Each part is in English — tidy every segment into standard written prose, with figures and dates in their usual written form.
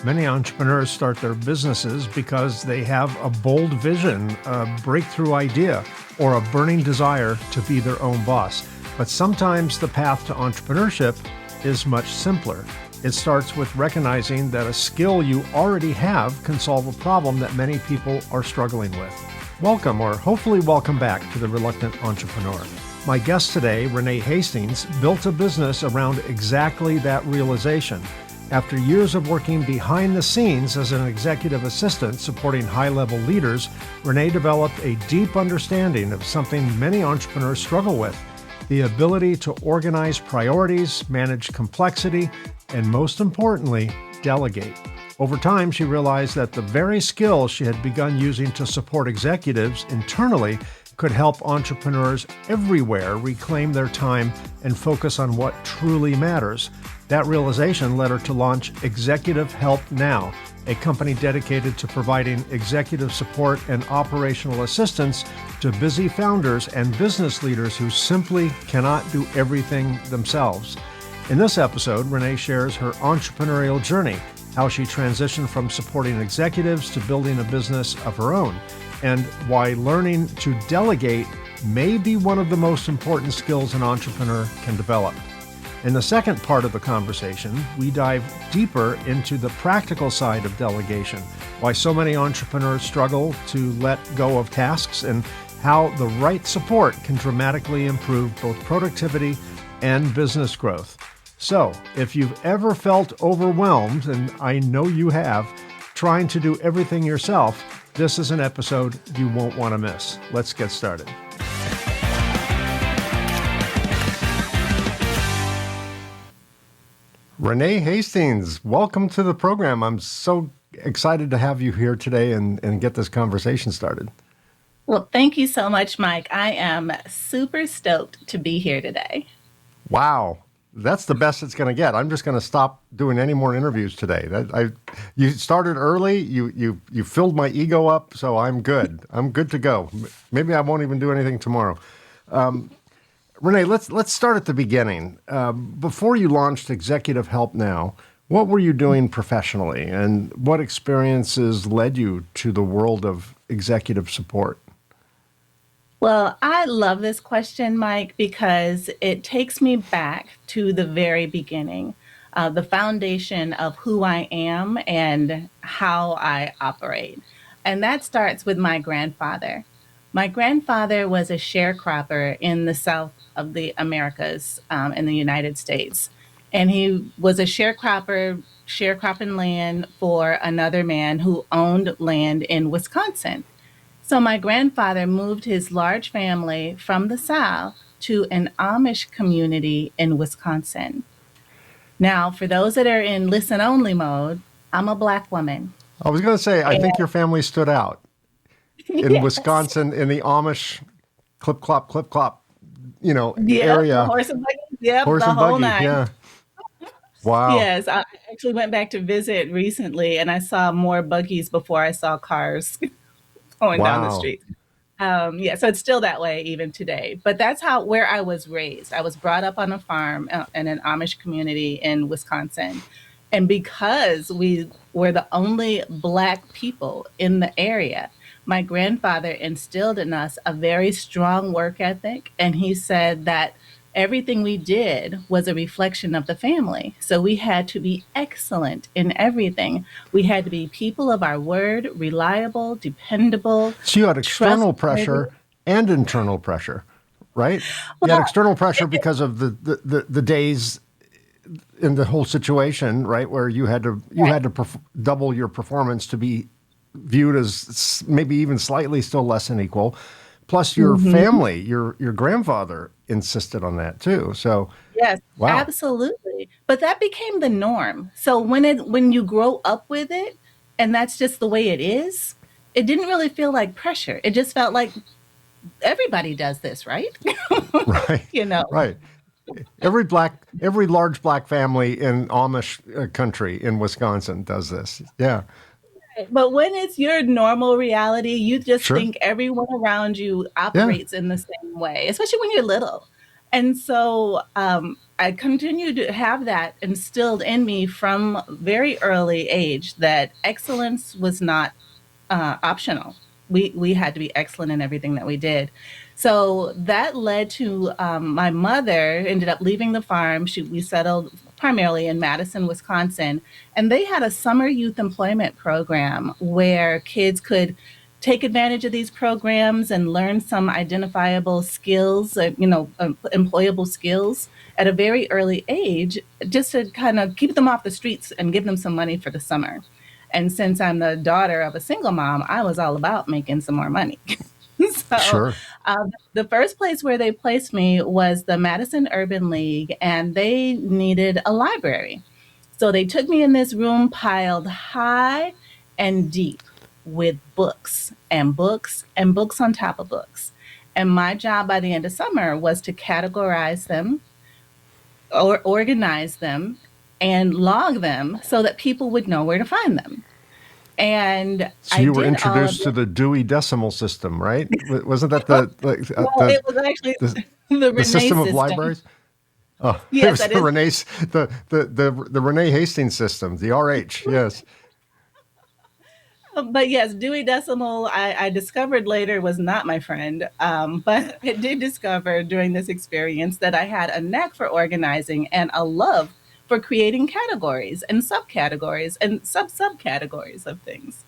Many entrepreneurs start their businesses because they have a bold vision, a breakthrough idea, or a burning desire to be their own boss. But sometimes the path to entrepreneurship is much simpler. It starts with recognizing that a skill you already have can solve a problem that many people are struggling with. Welcome, or hopefully welcome back to The Reluctant Entrepreneur. My guest today, Renee Hastings, built a business around exactly that realization. After years of working behind the scenes as an executive assistant supporting high-level leaders, Renee developed a deep understanding of something many entrepreneurs struggle with: the ability to organize priorities, manage complexity, and most importantly, delegate. Over time, she realized that the very skills she had begun using to support executives internally could help entrepreneurs everywhere reclaim their time and focus on what truly matters. That realization led her to launch Executive Help Now, a company dedicated to providing executive support and operational assistance to busy founders and business leaders who simply cannot do everything themselves. In this episode, Renee shares her entrepreneurial journey, how she transitioned from supporting executives to building a business of her own, and why learning to delegate may be one of the most important skills an entrepreneur can develop. In the second part of the conversation, we dive deeper into the practical side of delegation, why so many entrepreneurs struggle to let go of tasks, and how the right support can dramatically improve both productivity and business growth. So, if you've ever felt overwhelmed, and I know you have, trying to do everything yourself, this is an episode you won't want to miss. Let's get started. Renee Hastings, welcome to the program. I'm so excited to have you here today and get this conversation started. Well, thank you so much, Mike. I am super stoked to be here today. Wow. That's the best it's going to get. I'm just going to stop doing any more interviews today. You started early. You filled my ego up, so I'm good. I'm good to go. Maybe I won't even do anything tomorrow. Renee, let's start at the beginning. Before you launched Executive Help Now, what were you doing professionally, and what experiences led you to the world of executive support? Well, I love this question, Mike, because it takes me back to the very beginning, the foundation of who I am and how I operate. And that starts with my grandfather. My grandfather was a sharecropper in the South of the Americas, in the United States. And he was a sharecropping land for another man who owned land in Wisconsin. So my grandfather moved his large family from the South to an Amish community in Wisconsin. Now, for those that are in listen-only mode, I'm a Black woman. I was going to say, I And think your family stood out in yes, Wisconsin, in the Amish clip clop, yep, area. horse and buggy, yep, Horse the and whole buggy, nine. yeah. Wow. Yes, I actually went back to visit recently and I saw more buggies before I saw cars going down the Wow. street. Yeah, so it's still that way even today. But that's where I was raised. I was brought up on a farm in an Amish community in Wisconsin. And because we were the only Black people in the area, my grandfather instilled in us a very strong work ethic. And he said that everything we did was a reflection of the family. So we had to be excellent in everything. We had to be people of our word, reliable, dependable, So you had external trustworthy. pressure and internal pressure, right? You had Well, external pressure because of the days in the whole situation, right, where you had to double your performance to be viewed as maybe even slightly still less than equal. Plus, your mhm. family, your grandfather insisted on that too. So, Yes, wow, absolutely. But that became the norm. So when you grow up with it and that's just the way it is, it didn't really feel like pressure. It just felt like everybody does this, right? right, you know. right. Every large black family in Amish country in Wisconsin does this. Yeah, But when it's your normal reality, you just sure. think everyone around you Yeah, operates in the same way, especially when you're little. And so I continued to have that instilled in me from very early age that excellence was not optional. We had to be excellent in everything that we did. So that led to my mother ended up leaving the farm. We settled primarily in Madison, Wisconsin, and they had a summer youth employment program where kids could take advantage of these programs and learn some identifiable skills, employable skills at a very early age, just to kind of keep them off the streets and give them some money for the summer. And since I'm the daughter of a single mom, I was all about making some more money. So Sure. the first place where they placed me was the Madison Urban League, and they needed a library. So they took me in this room piled high and deep with books and books and books on top of books. And my job by the end of summer was to categorize them or organize them and log them so that people would know where to find them. And So I you were did all of introduced to it. the Dewey Decimal System, right? Wasn't that the like Well, it was actually the the the Renee system of system. libraries? Oh, it Yes, was that the is. Renee's the Renee Hastings system, the RH. Yes, But yes, Dewey Decimal, I discovered later was not my friend. But I did discover during this experience that I had a knack for organizing and a love for creating categories and subcategories and subcategories of things.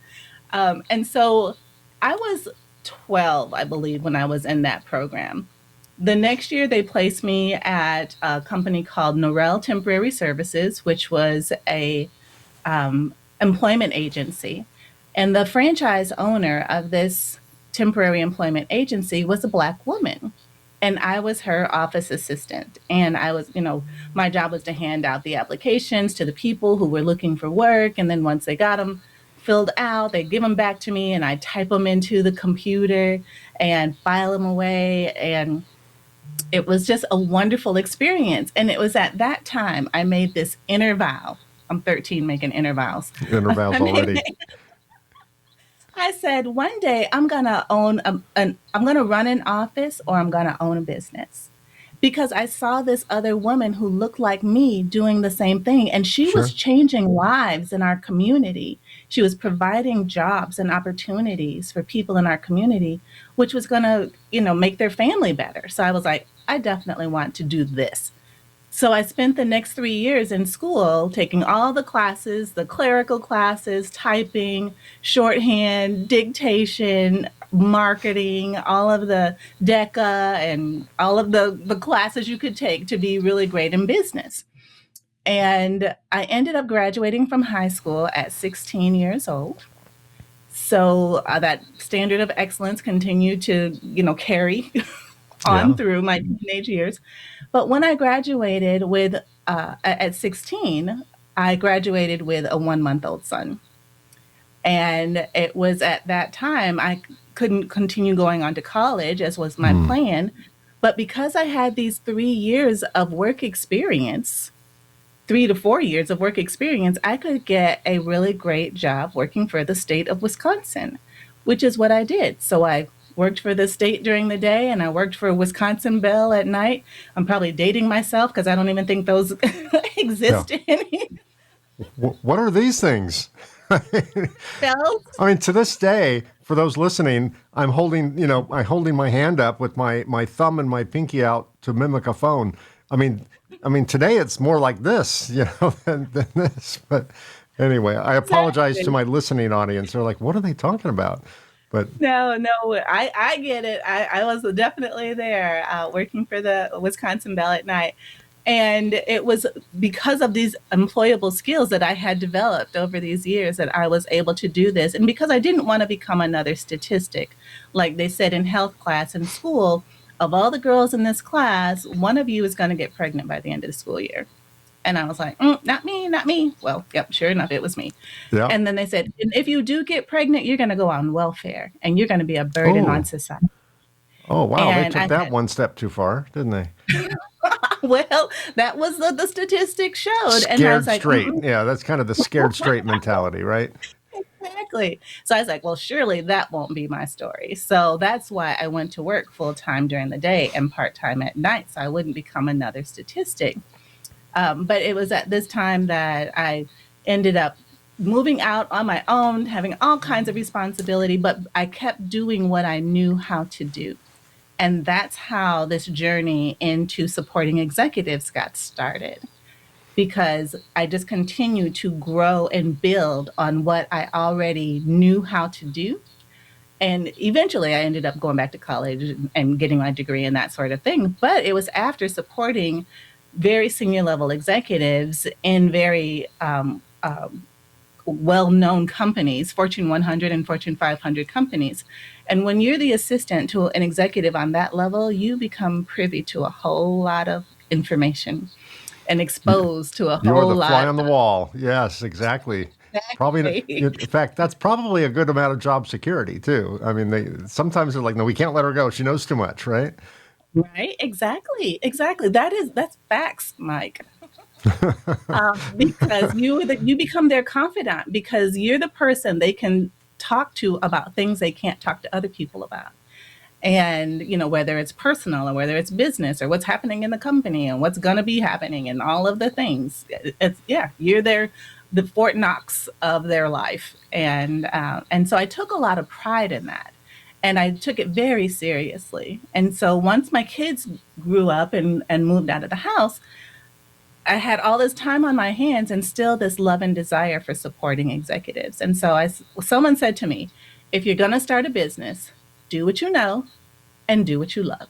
And so I was 12, I believe, when I was in that program. The next year, they placed me at a company called Norrell Temporary Services, which was a employment agency. And the franchise owner of this temporary employment agency was a Black woman. And I was her office assistant. And my job was to hand out the applications to the people who were looking for work. And then once they got them filled out, they give them back to me and I type them into the computer and file them away. And it was just a wonderful experience. And it was at that time I made this inner vow. I'm 13 making inner vows. intervals I made already. I said one day I'm gonna own I'm gonna run an office or I'm gonna own a business because I saw this other woman who looked like me doing the same thing, and she was Sure. changing lives in our community. She was providing jobs and opportunities for people in our community, which was gonna make their family better. So I was like, I definitely want to do this. So I spent the next 3 years in school taking all the classes, the clerical classes, typing, shorthand, dictation, marketing, all of the DECA and all of the classes you could take to be really great in business. And I ended up graduating from high school at 16 years old. So that standard of excellence continued to, carry on Yeah. through my teenage years. But when I graduated at 16, I graduated with a 1 month old son. And it was at that time I couldn't continue going on to college as was my Hmm. plan. But because I had these 3 years of work experience, 3 to 4 years of work experience, I could get a really great job working for the state of Wisconsin, which is what I did. So I worked for the state during the day and I worked for Wisconsin Bell at night. I'm probably dating myself because I don't even think those Yeah. exist anymore. What are these things? I mean, to this day, for those listening, I'm holding my hand up with my thumb and my pinky out to mimic a phone. I mean, today it's more like this, than this. But anyway, I apologize to Exactly. my listening audience. They're like, what are they talking about? But No, no, I get it. I was definitely there working for the Wisconsin Bell at night. And it was because of these employable skills that I had developed over these years that I was able to do this. And because I didn't want to become another statistic, like they said in health class in school, of all the girls in this class, one of you is going to get pregnant by the end of the school year. And I was like, not me, not me. Well, yep, sure enough, it was me. yeah. And then they said, "And if you do get pregnant, you're going to go on welfare and you're going to be a burden on Oh, society." oh, wow. They And took I that said, one step too far, didn't they? well, that was the statistics showed. And I was Scared like, straight. Yeah, that's kind of the scared straight mentality, right? exactly. exactly. So I was like, well, surely that won't be my story. So that's why I went to work full time during the day and part time at night. So I wouldn't become another statistic. But it was at this time that I ended up moving out on my own, having all kinds of responsibility, but I kept doing what I knew how to do. And that's how this journey into supporting executives got started, because I just continued to grow and build on what I already knew how to do. And eventually I ended up going back to college and getting my degree and that sort of thing. But it was after supporting very senior level executives in very well known companies, Fortune 100 and Fortune 500 companies. And when you're the assistant to an executive on that level, you become privy to a whole lot of information and exposed to a You are whole the fly lot on the wall. Yes, exactly. Probably, of in fact, that's probably a good amount of job security too. I mean, they sometimes they're like, no, we can't let her go. She knows too much, right? right, exactly, exactly. That's facts, Mike. Because you become their confidant, because you're the person they can talk to about things they can't talk to other people about. And whether it's personal or whether it's business or what's happening in the company and what's going to be happening and all of the things, it's yeah, you're the Fort Knox of their life. And so I took a lot of pride in that, and I took it very seriously. And so once my kids grew up and moved out of the house, I had all this time on my hands and still this love and desire for supporting executives. And so someone said to me, if you're going to start a business, do what you know and do what you love.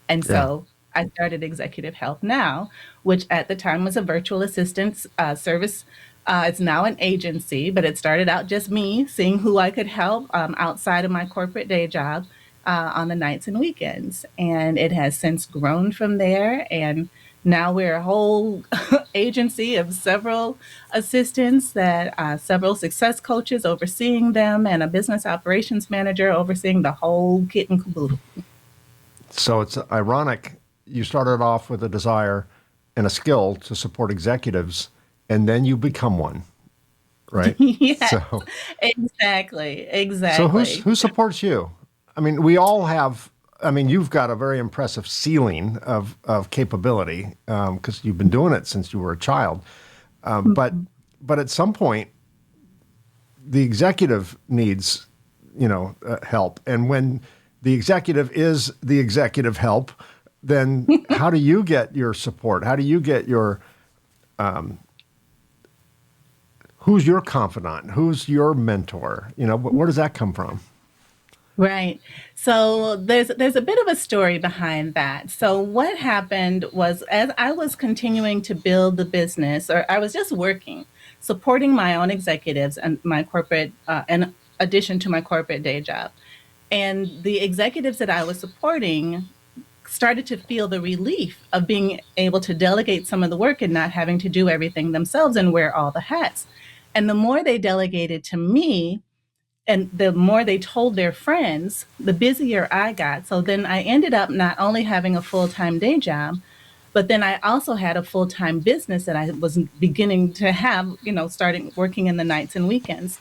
And Yeah. so I started Executive Help Now, which at the time was a virtual assistance service. It's now an agency, but it started out just me seeing who I could help outside of my corporate day job on the nights and weekends. And it has since grown from there. And now we're a whole agency of several assistants, that several success coaches overseeing them, and a business operations manager overseeing the whole kit and caboodle. So it's ironic. You started off with a desire and a skill to support executives, and then you become one, right? Yes, So, exactly, so exactly. who supports you? I mean, we all have. I mean, you've got a very impressive ceiling of capability because you've been doing it since you were a child. Um, but Mhm. but at some point, the executive needs, help. And when the executive is the executive help, then how do you get your support? How do you get your, who's your confidant? Who's your mentor? Where does that come from? Right. So there's a bit of a story behind that. So what happened was, as I was continuing to build the business, or I was just working, supporting my own executives and my corporate, in addition to my corporate day job, and the executives that I was supporting started to feel the relief of being able to delegate some of the work and not having to do everything themselves and wear all the hats. And the more they delegated to me, and the more they told their friends, the busier I got. So then I ended up not only having a full time day job, but then I also had a full time business that I was beginning to have, starting working in the nights and weekends.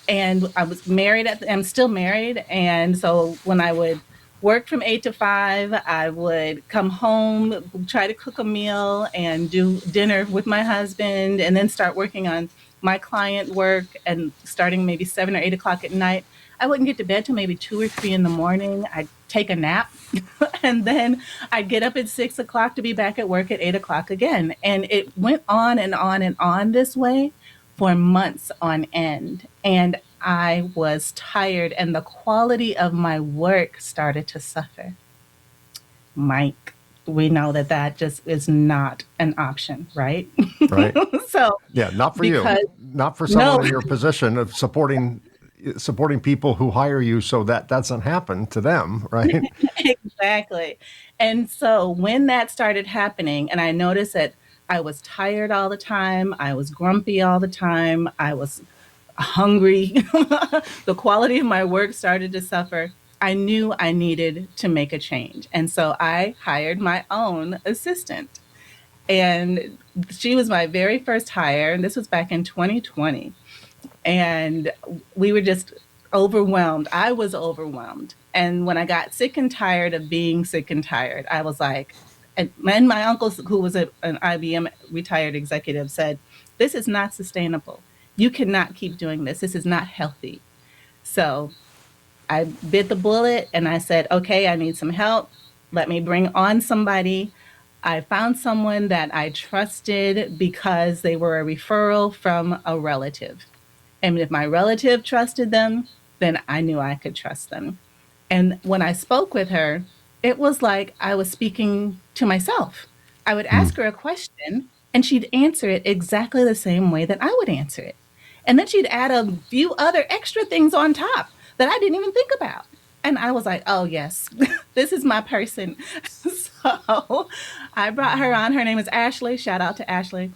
And I was married I'm still married. And so when I would work from 8 to 5, I would come home, try to cook a meal and do dinner with my husband, and then start working on my client work, and starting maybe 7 or 8 o'clock at night. I wouldn't get to bed till maybe 2 or 3 in the morning. I'd take a nap and then I'd get up at 6 o'clock to be back at work at 8 o'clock again. And it went on and on and on this way for months on end. And I was tired, and the quality of my work started to suffer. Mike, we know that that just is not an option, right? Right? So, Yeah, not for you, because not for someone no, in your position of supporting people who hire you, so that doesn't happen to them, right? exactly. And so when that started happening, and I noticed that I was tired all the time, I was grumpy all the time, I was hungry, the quality of my work started to suffer. I knew I needed to make a change. And so I hired my own assistant. And she was my very first hire. And this was back in 2020. And we were just overwhelmed. I was overwhelmed. And when I got sick and tired of being sick and tired, I was like, and my uncle, who was an IBM retired executive, said, "This is not sustainable. You cannot keep doing this. This is not healthy." So I bit the bullet and I said, "Okay, I need some help. Let me bring on somebody." I found someone that I trusted because they were a referral from a relative. And if my relative trusted them, then I knew I could trust them. And when I spoke with her, it was like I was speaking to myself. I would Hmm. ask her a question and she'd answer it exactly the same way that I would answer it. And then she'd add a few other extra things on top that I didn't even think about. And I was like, oh, yes, this is my person. So I brought her on. Her name is Ashley. Shout out to Ashley.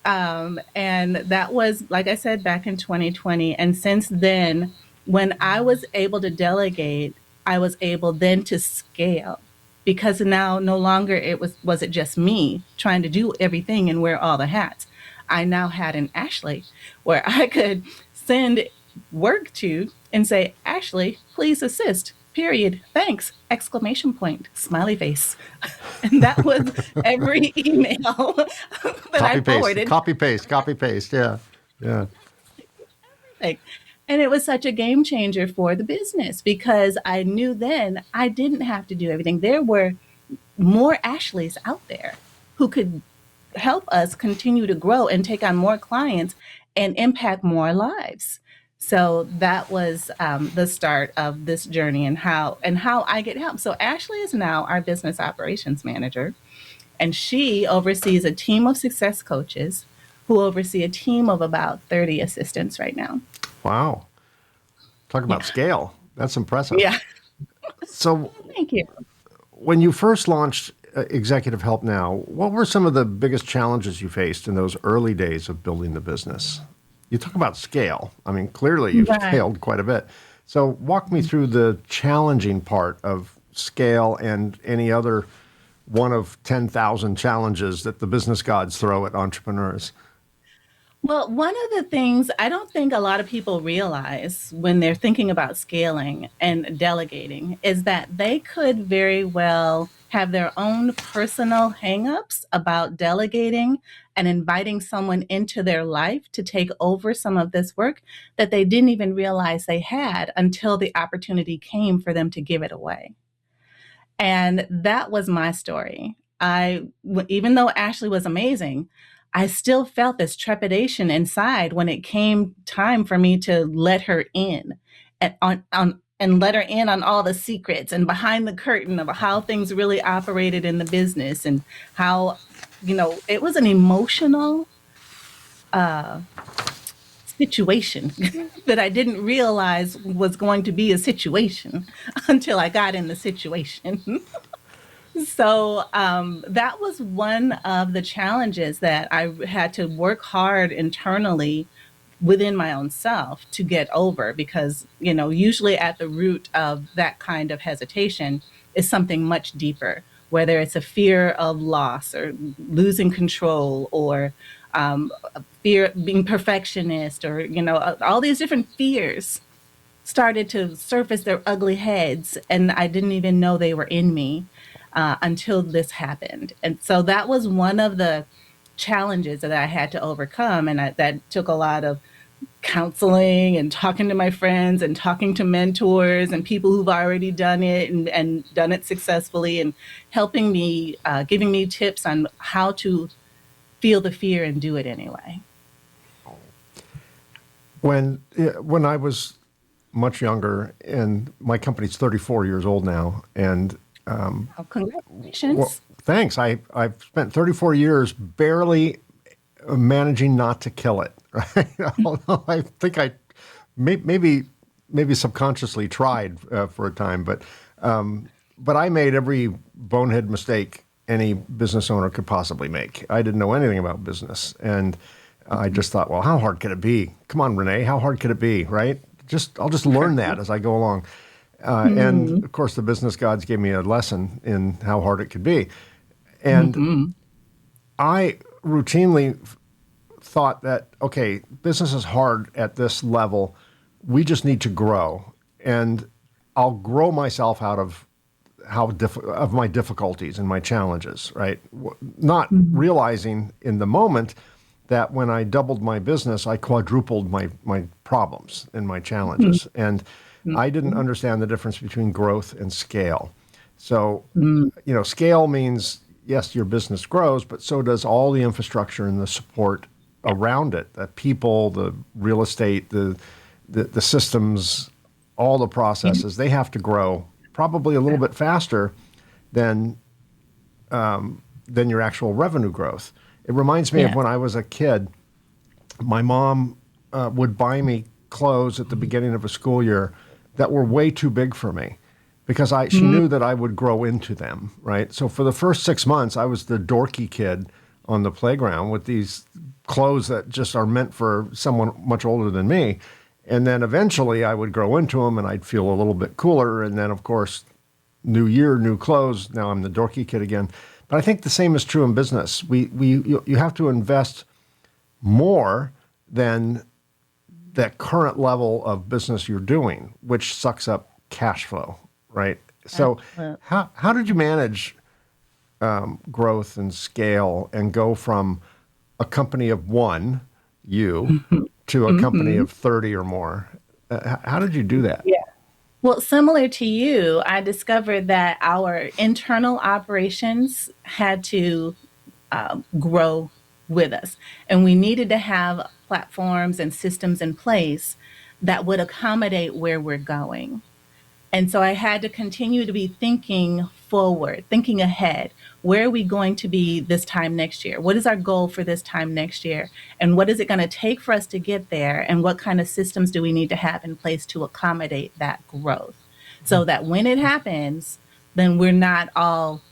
And that was, like I said, back in 2020. And since then, when I was able to delegate, I was able then to scale because now no longer was it just me trying to do everything and wear all the hats. I now had an Ashley where I could send work to and say, Ashley, please assist. Period. Thanks. Exclamation point. Smiley face. And that was every email that I Copy paste, forwarded. copy paste, copy paste. Yeah, yeah. Like, and it was such a game changer for the business because I knew then I didn't have to do everything. There were more Ashleys out there who could help us continue to grow and take on more clients and impact more lives. So that was the start of this journey and how I get help. So Ashley is now our business operations manager, and she oversees a team of success coaches who oversee a team of about 30 assistants right now. Wow. Talk Yeah. about scale. That's impressive. Yeah. So, Thank you. when you first launched Executive Help Now, what were some of the biggest challenges you faced in those early days of building the business? You talk about scale. I mean, clearly you've Right. scaled quite a bit. So, walk me through the challenging part of scale and any other one of 10,000 challenges that the business gods throw at entrepreneurs. Well, one of the things I don't think a lot of people realize when they're thinking about scaling and delegating is that they could very well have their own personal hangups about delegating and inviting someone into their life to take over some of this work that they didn't even realize they had until the opportunity came for them to give it away. And that was my story. Even though Ashley was amazing, I still felt this trepidation inside when it came time for me to let her in and let her in on all the secrets and behind the curtain of how things really operated in the business and how, it was an emotional uh, situation that I didn't realize was going to be a situation until I got in the situation. So that was one of the challenges that I had to work hard internally within my own self to get over because, usually at the root of that kind of hesitation is something much deeper, whether it's a fear of loss or losing control or fear of being perfectionist or, all these different fears started to surface their ugly heads, and I didn't even know they were in me until this happened. And so that was one of the challenges that I had to overcome, and that took a lot of counseling and talking to my friends and talking to mentors and people who've already done it and done it successfully and helping me, giving me tips on how to feel the fear and do it anyway. When I was much younger, and my company's 34 years old now, and Oh, well, congratulations. thanks. I've spent 34 years barely managing not to kill it. Right? Although I think I maybe subconsciously tried for a time, but I made every bonehead mistake any business owner could possibly make. I didn't know anything about business, and I just thought, well, how hard could it be? Come on, Renee, how hard could it be? Right? I'll just learn that as I go along. And Hmm. of course, the business gods gave me a lesson in how hard it could be. And Hmm. I routinely thought that, okay, business is hard at this level. We just need to grow. And I'll grow myself out of of my difficulties and my challenges, right? Not realizing in the moment that when I doubled my business, I quadrupled my problems and my challenges. And I didn't understand the difference between growth and scale. So, scale means, yes, your business grows, but so does all the infrastructure and the support around it, the people, the real estate, the systems, all the processes. They have to grow probably a little bit faster than your actual revenue growth. It reminds me of when I was a kid. My mom would buy me clothes at the beginning of a school year that were way too big for me because she knew that I would grow into them, right? So for the first 6 months, I was the dorky kid on the playground with these clothes that just are meant for someone much older than me. And then eventually I would grow into them and I'd feel a little bit cooler. And then, of course, new year, new clothes. Now I'm the dorky kid again. But I think the same is true in business. You have to invest more than that current level of business you're doing, which sucks up cash flow, right? So how did you manage growth and scale and go from a company of one, you, to a company of 30 or more? How did you do that? Yeah. Well, similar to you, I discovered that our internal operations had to grow with us. And we needed to have platforms and systems in place that would accommodate where we're going. And so I had to continue to be thinking forward, thinking ahead. Where are we going to be this time next year? What is our goal for this time next year? And what is it going to take for us to get there? And what kind of systems do we need to have in place to accommodate that growth? So that when it happens, then we're not all,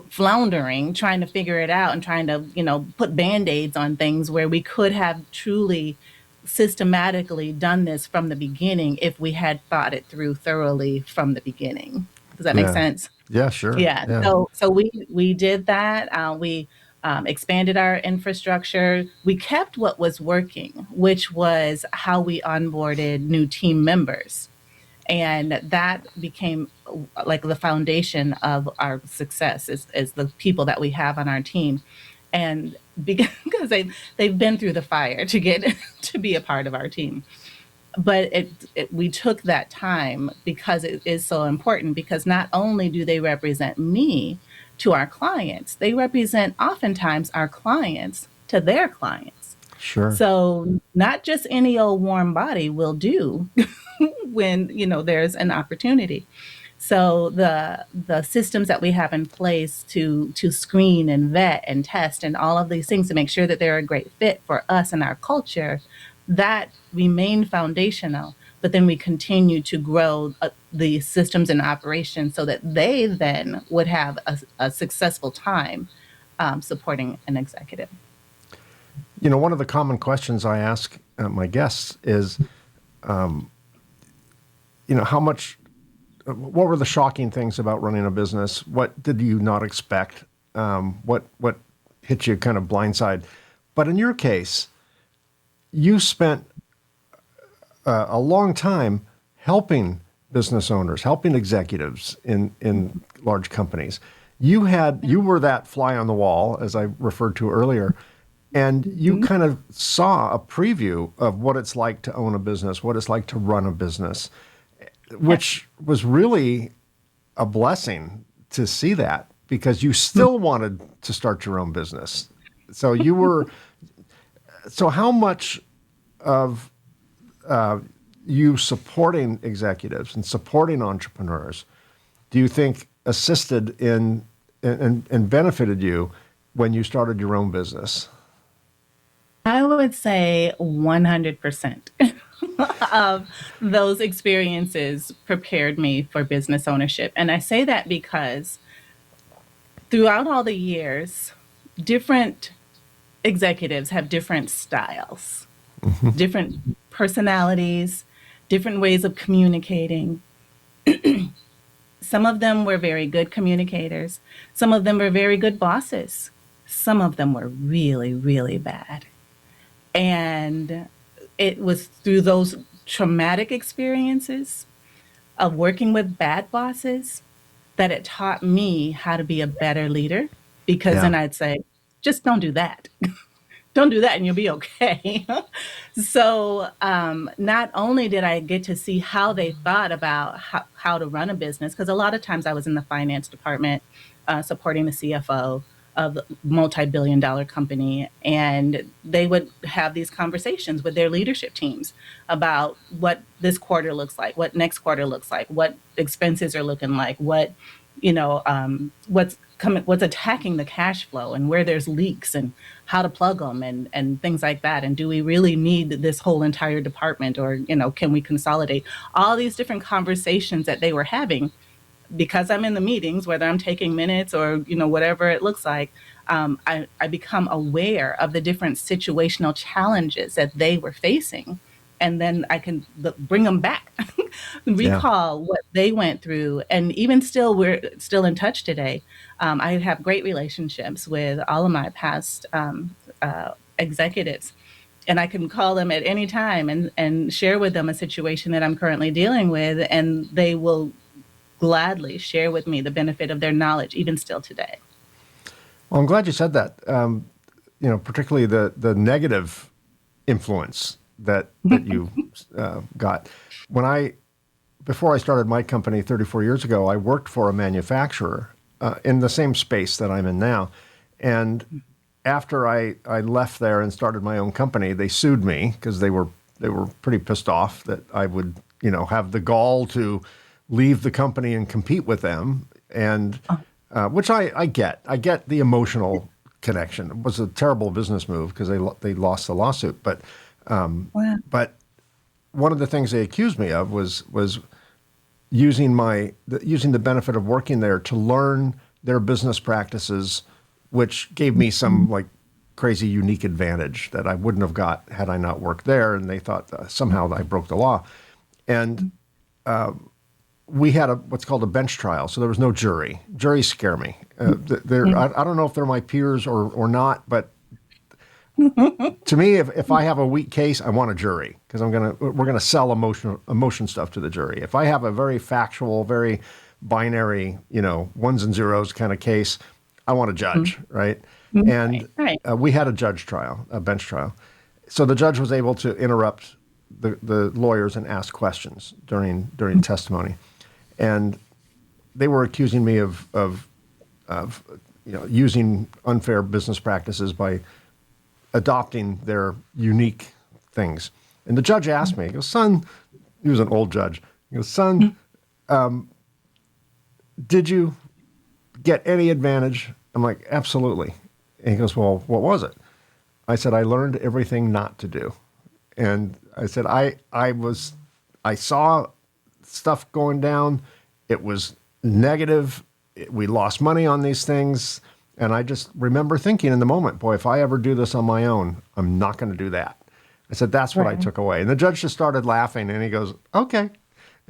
floundering, trying to figure it out and trying to, put band-aids on things where we could have truly systematically done this from the beginning if we had thought it through thoroughly from the beginning. Does that make Yeah. sense? Yeah, sure. Yeah. Yeah. So we did that. We expanded our infrastructure. We kept what was working, which was how we onboarded new team members. And that became like the foundation of our success is the people that we have on our team. And because they've been through the fire to get to be a part of our team. But we took that time because it is so important, because not only do they represent me to our clients, they represent oftentimes our clients to their clients. Sure. So not just any old warm body will do when there's an opportunity. So the systems that we have in place to screen and vet and test and all of these things to make sure that they're a great fit for us and our culture, that remain foundational. But then we continue to grow the systems and operations so that they then would have a successful time supporting an executive. One of the common questions I ask my guests is, what were the shocking things about running a business? What did you not expect? What hit you kind of blindside? But in your case, you spent a long time helping business owners, helping executives in large companies. You were that fly on the wall, as I referred to earlier, and you kind of saw a preview of what it's like to own a business, what it's like to run a business, which was really a blessing to see that, because you still wanted to start your own business. So how much of you supporting executives and supporting entrepreneurs do you think assisted in and benefited you when you started your own business? I would say 100% of those experiences prepared me for business ownership. And I say that because throughout all the years, different executives have different styles, different personalities, different ways of communicating. Some of them were very good communicators. Some of them were very good bosses. Some of them were really, really bad. And it was through those traumatic experiences of working with bad bosses that it taught me how to be a better leader. Because Yeah. then I'd say, just don't do that. Don't do that and you'll be okay. So not only did I get to see how they thought about how to run a business, because a lot of times I was in the finance department supporting the CFO of a multi-billion dollar company, and they would have these conversations with their leadership teams about what this quarter looks like, what next quarter looks like, what expenses are looking like, what what's coming, what's attacking the cash flow, and where there's leaks, and how to plug them, and things like that. And do we really need this whole entire department, or can we consolidate all these different conversations that they were having? Because I'm in the meetings, whether I'm taking minutes or whatever it looks like, I become aware of the different situational challenges that they were facing, and then I can bring them back, Yeah. recall what they went through, and even still, we're still in touch today. I have great relationships with all of my past executives, and I can call them at any time and share with them a situation that I'm currently dealing with, and they will gladly share with me the benefit of their knowledge, even still today. Well, I'm glad you said that. Particularly the negative influence that you got. Before I started my company 34 years ago, I worked for a manufacturer in the same space that I'm in now. And after I left there and started my own company, they sued me because they were pretty pissed off that I would have the gall to leave the company and compete with them, and which I get. I get the emotional connection. It was a terrible business move because they lost the lawsuit. But Wow. but one of the things they accused me of was using the benefit of working there to learn their business practices, which gave me some like crazy unique advantage that I wouldn't have got had I not worked there. And they thought somehow I broke the law. And we had what's called a bench trial, so there was no jury. Juries scare me. I don't know if they're my peers or not, but to me, if I have a weak case, I want a jury because we're gonna sell emotion stuff to the jury. If I have a very factual, very binary, ones and zeros kind of case, I want a judge, right? And Right. we had a bench trial. So the judge was able to interrupt the lawyers and ask questions during testimony, and they were accusing me of using unfair business practices by adopting their unique things. And the judge asked me, he goes, "Son," he was an old judge. He goes, "Son, did you get any advantage?" I'm like, "Absolutely." And he goes, "Well, what was it?" I said, "I learned everything not to do." And I said, I saw stuff going down. It was negative. We lost money on these things. And I just remember thinking in the moment, boy, if I ever do this on my own, I'm not going to do that. I said, that's what I Right. took away. And the judge just started laughing and he goes, okay.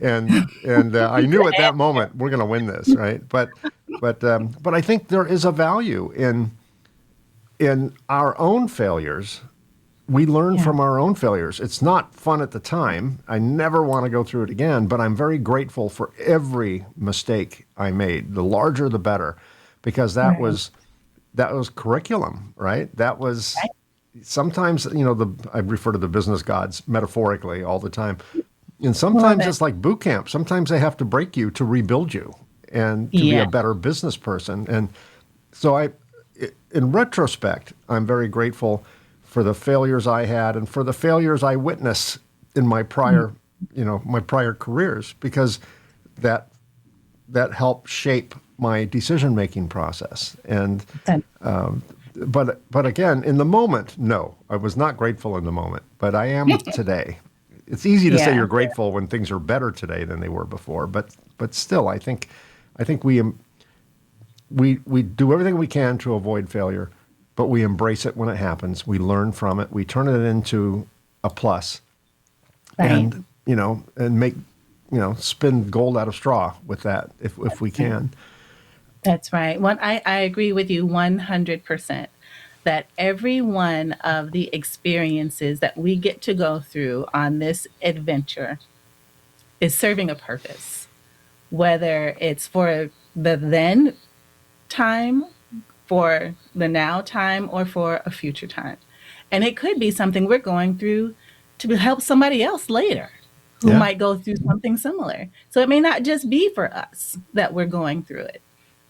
And I knew at that moment we're going to win this, right? But I think there is a value in our own failures. We learn Yeah. from our own failures. It's not fun at the time. I never want to go through it again, but I'm very grateful for every mistake I made. The larger, the better, because that Right. was curriculum, right? That was Right. sometimes, I refer to the business gods metaphorically all the time. And Love sometimes it. it's like boot camp. Sometimes they have to break you to rebuild you and to be a Yeah. better business person. And so in retrospect, I'm very grateful for the failures I had and for the failures I witnessed in my prior, my prior careers, because that helped shape my decision-making process. And That- but again, in the moment, no, I was not grateful in the moment, but I am today. It's easy to say yeah. you're grateful when things are better today than they were before, but still, I think we do everything we can to avoid failure, but we embrace it when it happens. We learn from it. We turn it into a plus, Right. and and make spin gold out of straw with that if we Right. can. That's right. I agree with you 100%. that every one of the experiences that we get to go through on this adventure is serving a purpose, whether it's for the then time, for the now time, or for a future time. And it could be something we're going through to help somebody else later who Yeah. might go through something similar. So it may not just be for us that we're going through it,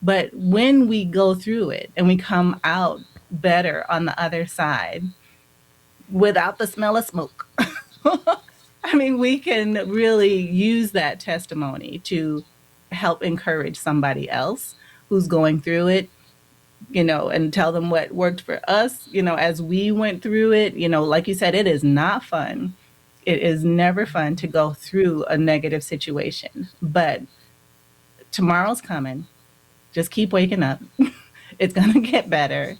but when we go through it and we come out better on the other side without the smell of smoke, I mean, we can really use that testimony to help encourage somebody else who's going through it, and tell them what worked for us, as we went through it. Like you said, it is not fun. It is never fun to go through a negative situation, but tomorrow's coming. Just keep waking up. It's going to get better,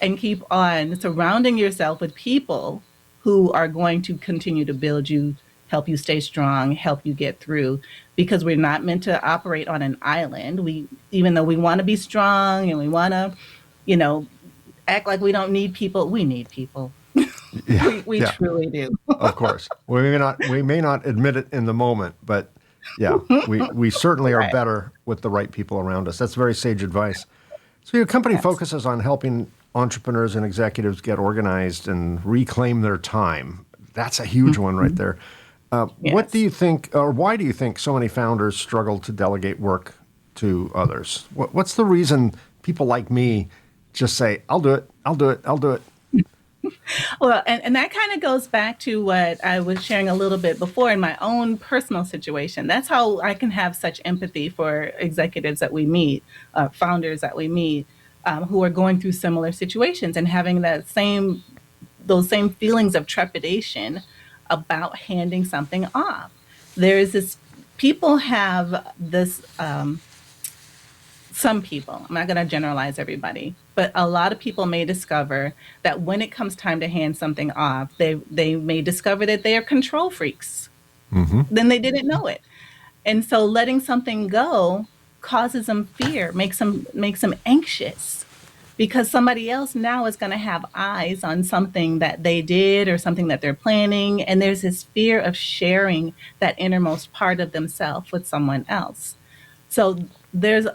and keep on surrounding yourself with people who are going to continue to build you, help you stay strong, help you get through, because we're not meant to operate on an island. Even though we want to be strong and we want to, you know, act like we don't need people, we need people. Yeah. We Yeah. truly do. Of course. We may not admit it in the moment, but yeah, we certainly are Right. better with the right people around us. That's very sage advice. So your company Yes. focuses on helping entrepreneurs and executives get organized and reclaim their time. That's a huge one right there. What do Yes. you think, or why do you think so many founders struggle to delegate work to others? What's the reason people like me just say, "I'll do it, I'll do it, I'll do it"? Well, and that kind of goes back to what I was sharing a little bit before in my own personal situation. That's how I can have such empathy for executives that we meet, founders that we meet, who are going through similar situations and having those same feelings of trepidation about handing something off. There is this People have this, some people, I'm not going to generalize everybody, but a lot of people may discover that when it comes time to hand something off, they may discover that they are control freaks. Hmm. Then they didn't know it. And so letting something go causes them fear, makes them anxious, because somebody else now is going to have eyes on something that they did or something that they're planning, and there's this fear of sharing that innermost part of themselves with someone else. So there's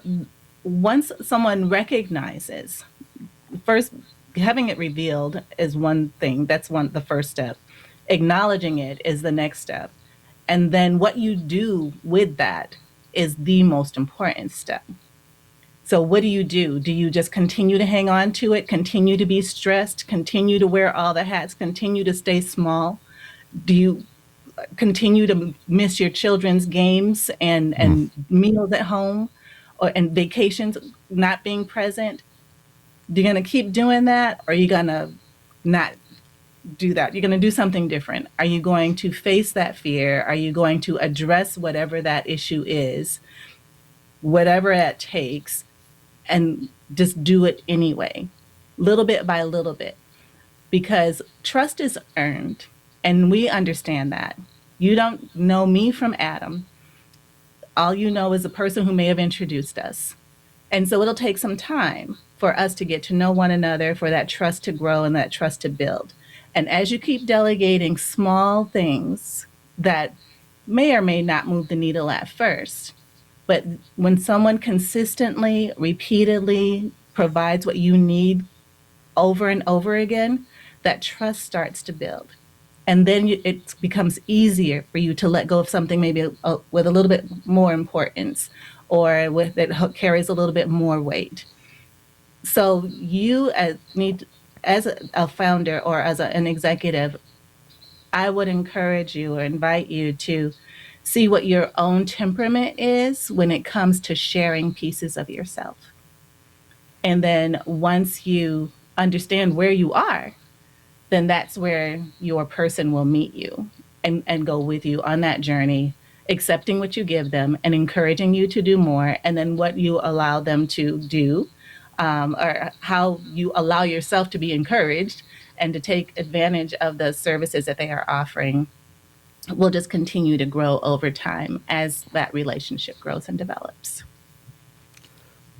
once someone recognizes, first, having it revealed is one thing. That's the first step. Acknowledging it is the next step. And then what you do with that is the most important step. So what do you do? Do you just continue to hang on to it, continue to be stressed, continue to wear all the hats, continue to stay small? Do you continue to miss your children's games and meals at home, and vacations, not being present? You're going to keep doing that, or are you going to not do that? You're going to do something different. Are you going to face that fear? Are you going to address whatever that issue is, whatever it takes, and just do it anyway, little bit by little bit? Because trust is earned, and we understand that. You don't know me from Adam. All you know is the person who may have introduced us. And so it'll take some time for us to get to know one another, for that trust to grow and that trust to build. And as you keep delegating small things that may or may not move the needle at first, but when someone consistently, repeatedly provides what you need over and over again, that trust starts to build. And then it becomes easier for you to let go of something maybe with a little bit more importance, or with that carries a little bit more weight. So you as a founder or as an executive, I would encourage you or invite you to see what your own temperament is when it comes to sharing pieces of yourself. And then once you understand where you are, then that's where your person will meet you, and go with you on that journey, accepting what you give them and encouraging you to do more, and then what you allow them to do, or how you allow yourself to be encouraged and to take advantage of the services that they are offering, will just continue to grow over time as that relationship grows and develops.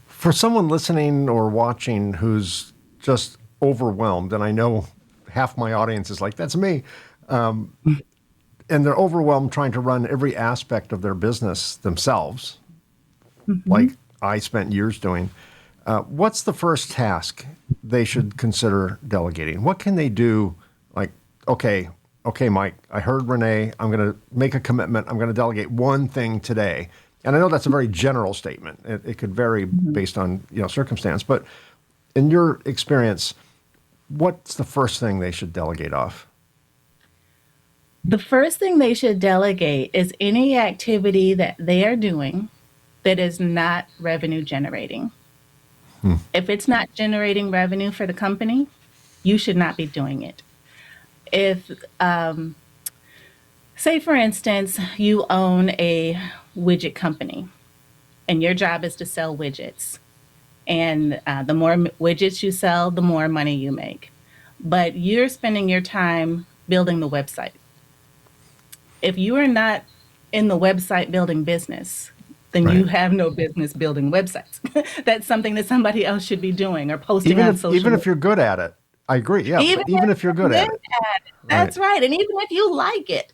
For someone listening or watching who's just overwhelmed, and I know half my audience is like, that's me. And they're overwhelmed trying to run every aspect of their business themselves, Mm-hmm. like I spent years doing. What's the first task they should consider delegating? What can they do? Like, okay, Mike, I heard Renee. I'm going to make a commitment. I'm going to delegate one thing today. And I know that's a very general statement. It could vary Mm-hmm. based on circumstance. But in your experience, what's the first thing they should delegate off? The first thing they should delegate is any activity that they are doing that is not revenue generating. Hmm. If it's not generating revenue for the company, you should not be doing it. If, say, for instance, you own a widget company and your job is to sell widgets, and the more widgets you sell, the more money you make. But you're spending your time building the website. If you are not in the website building business, then you Right. have no business building websites. That's something that somebody else should be doing or posting on social Even media. if you're good at it, I agree. Yeah, Even but even if if you're you're good good at it, at it. right, That's right. And even if you like it,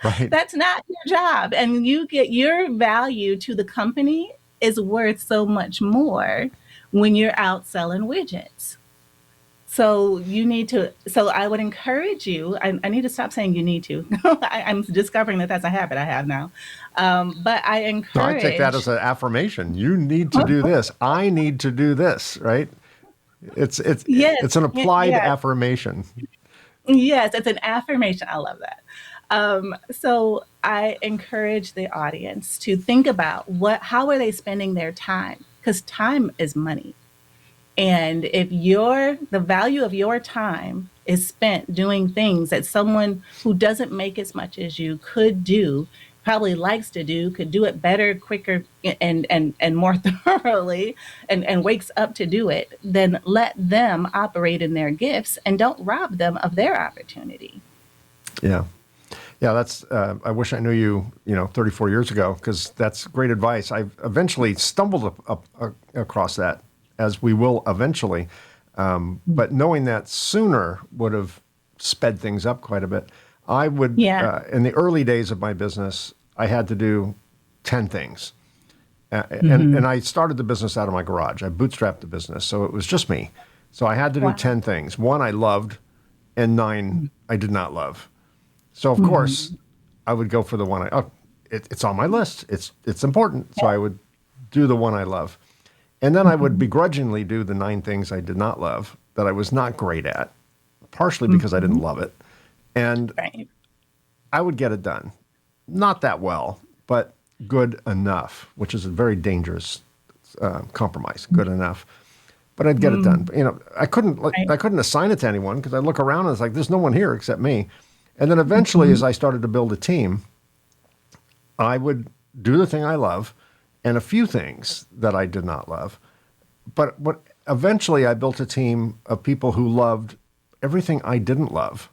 right. that's not your job. And you get your value to the company is worth so much more when you're out selling widgets. So you need to, so I would encourage you, I need to stop saying you need to. I'm discovering that that's a habit I have now. But I No, I take that encourage, as an affirmation. You need to do this. I need to do this. Right. yes, It's an applied yes, affirmation. yes, it's an affirmation. I love that. So I encourage the audience to think about how are they spending their time? Because time is money. And if the value of your time is spent doing things that someone who doesn't make as much as you could do, probably likes to do, could do it better, quicker, and more thoroughly, and wakes up to do it, then let them operate in their gifts and don't rob them of their opportunity. Yeah. Yeah. That's, I wish I knew you, 34 years ago, because that's great advice. I eventually stumbled across that, as we will eventually. But knowing that sooner would have sped things up quite a bit. I would, Yeah. in the early days of my business, I had to do 10 things. Hmm. And I started the business out of my garage. I bootstrapped the business, so it was just me. So I had to do Wow. 10 things. One I loved, and nine I did not love. So of course, Hmm. I would go for the one it's on my list. It's important. So I would do the one I love. And then I would Hmm. begrudgingly do the nine things I did not love that I was not great at, partially because I didn't Hmm. love it. And Right. I would get it done. Not that well, but good enough, which is a very dangerous compromise. Good enough, but I'd get it done. Mm. But, Right. I couldn't assign it to anyone because I look around and it's like there's no one here except me. And then eventually, Hmm. as I started to build a team, I would do the thing I love and a few things that I did not love. But eventually I built a team of people who loved everything I didn't love.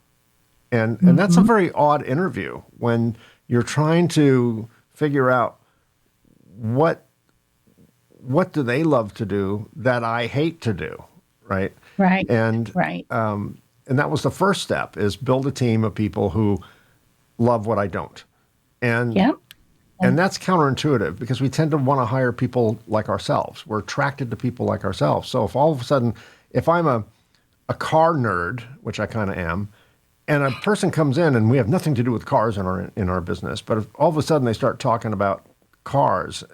And that's a Hmm. very odd interview when you're trying to figure out what what do they love to do that I hate to do, right? Right. And Right. and that was the first step is build a team of people who love what I don't. And Yep. and that's counterintuitive because we tend to want to hire people like ourselves. We're attracted to people like ourselves. So if all of a sudden, if I'm a car nerd, which I kind of am, and a person comes in and we have nothing to do with cars in our business, but if all of a sudden they start talking about cars,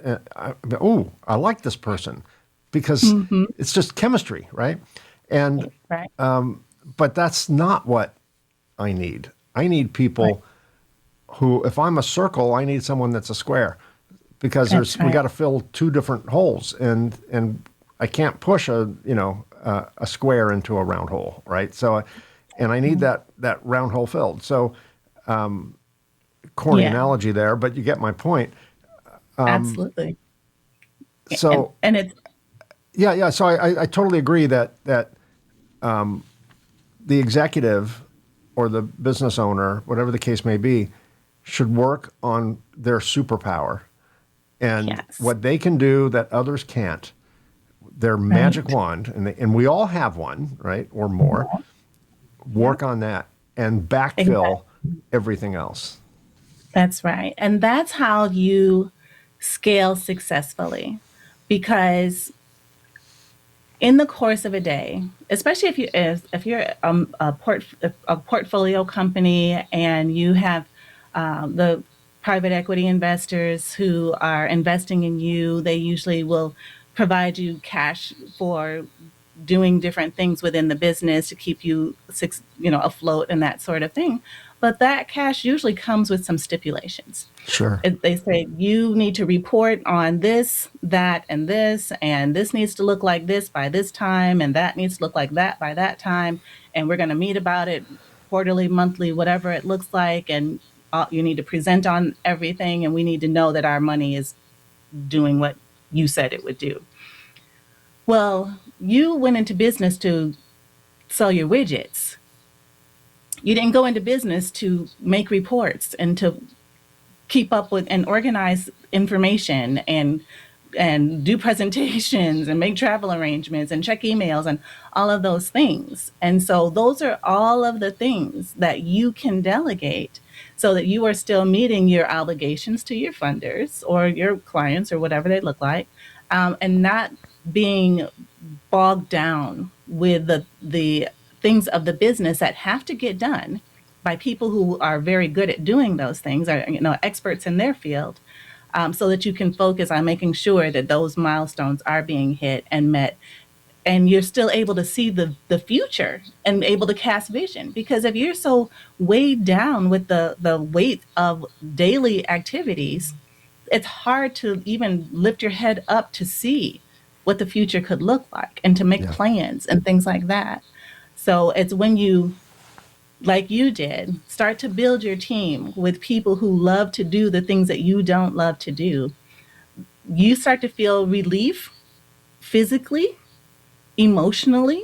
I like this person because Hmm. it's just chemistry, right? And Right. but that's not what I need. I need Right. people who, if I'm a circle, I need someone that's a square because That's we right. got to fill two different holes, and I can't push a square into a round hole, right? So, and I need Mm. that round hole filled. So, corny Yeah. analogy there, but you get my point. Absolutely. And So, and it's yeah, yeah. So I totally agree that the executive or the business owner, whatever the case may be, should work on their superpower and yes. what they can do that others can't. their magic Right. wand, and we all have one, right, or more. Yep. Work on that and backfill Exactly. everything else. That's right. And that's how you scale successfully. Because in the course of a day, especially if you're a portfolio company and you have the private equity investors who are investing in you, they usually will provide you cash for doing different things within the business to keep you afloat and that sort of thing. But that cash usually comes with some stipulations. Sure. They say you need to report on this, that, and this needs to look like this by this time, and that needs to look like that by that time, and we're going to meet about it quarterly, monthly, whatever it looks like, and you need to present on everything, and we need to know that our money is doing what you said it would do. Well, you went into business to sell your widgets. You didn't go into business to make reports and to keep up with and organize information and do presentations and make travel arrangements and check emails and all of those things. And so those are all of the things that you can delegate so that you are still meeting your obligations to your funders or your clients or whatever they look like, and not being bogged down with the things of the business that have to get done by people who are very good at doing those things, are experts in their field, so that you can focus on making sure that those milestones are being hit and met, and you're still able to see the future and able to cast vision. Because if you're so weighed down with the weight of daily activities, it's hard to even lift your head up to see what the future could look like and to make Yeah. plans and things like that. So it's when you, like you did, start to build your team with people who love to do the things that you don't love to do, you start to feel relief physically, emotionally,